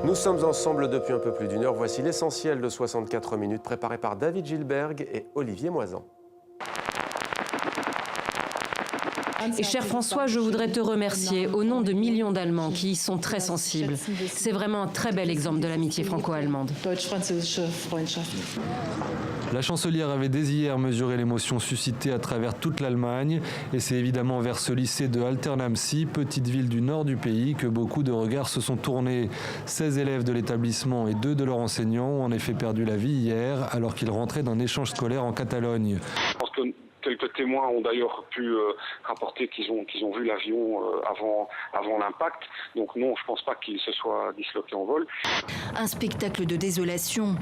Nous sommes ensemble depuis un peu plus d'une heure. Voici l'essentiel de 64 minutes préparé par David Gilberg et Olivier Moisan. Et cher François, je voudrais te remercier au nom de millions d'Allemands qui y sont très sensibles. C'est vraiment un très bel exemple de l'amitié franco-allemande. La chancelière avait dès hier mesuré l'émotion suscitée à travers toute l'Allemagne et c'est évidemment vers ce lycée de Alternamsi, petite ville du nord du pays, que beaucoup de regards se sont tournés. 16 élèves de l'établissement et 2 de leurs enseignants ont en effet perdu la vie hier alors qu'ils rentraient d'un échange scolaire en Catalogne. Je pense que quelques témoins ont d'ailleurs pu rapporter qu'ils ont vu l'avion avant l'impact. Donc non, je ne pense pas qu'il se soit disloqué en vol. Un spectacle de désolation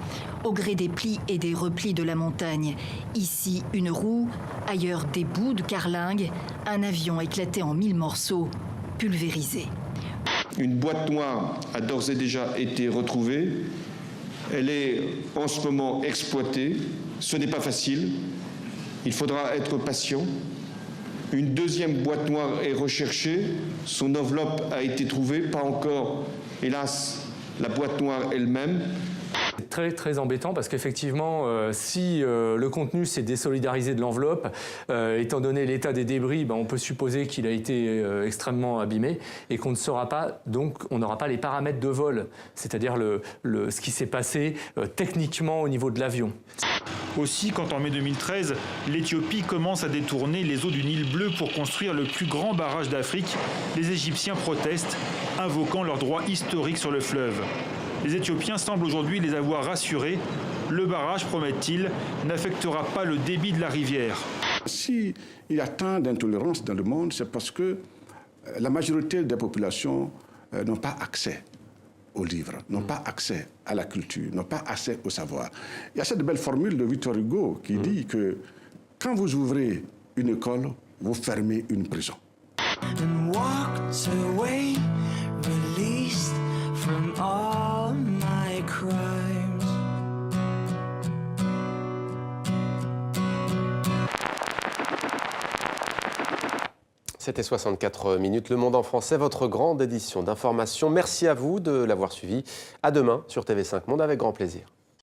au gré des plis et des replis de la montagne. Ici, une roue, ailleurs des bouts de carlingue, un avion éclaté en 1000 morceaux, pulvérisé. Une boîte noire a d'ores et déjà été retrouvée. Elle est en ce moment exploitée. Ce n'est pas facile. Il faudra être patient. Une deuxième boîte noire est recherchée. Son enveloppe a été trouvée. Pas encore, hélas, la boîte noire elle-même. C'est très très embêtant parce qu'effectivement, si le contenu s'est désolidarisé de l'enveloppe, étant donné l'état des débris, on peut supposer qu'il a été extrêmement abîmé et qu'on ne saura pas, donc on n'aura pas les paramètres de vol, c'est-à-dire ce qui s'est passé techniquement au niveau de l'avion. Aussi, quand en mai 2013, l'Éthiopie commence à détourner les eaux du Nil bleu pour construire le plus grand barrage d'Afrique, les Égyptiens protestent, invoquant leurs droits historiques sur le fleuve. Les Éthiopiens semblent aujourd'hui les avoir rassurés. Le barrage, promettent-ils, n'affectera pas le débit de la rivière. S'il y a tant d'intolérance dans le monde, c'est parce que la majorité des populations n'ont pas accès aux livres, n'ont pas accès à la culture, n'ont pas accès au savoir. Il y a cette belle formule de Victor Hugo qui dit que quand vous ouvrez une école, vous fermez une prison. C'était 64 minutes. Le Monde en français, votre grande édition d'information. Merci à vous de l'avoir suivi. À demain sur TV5 Monde avec grand plaisir.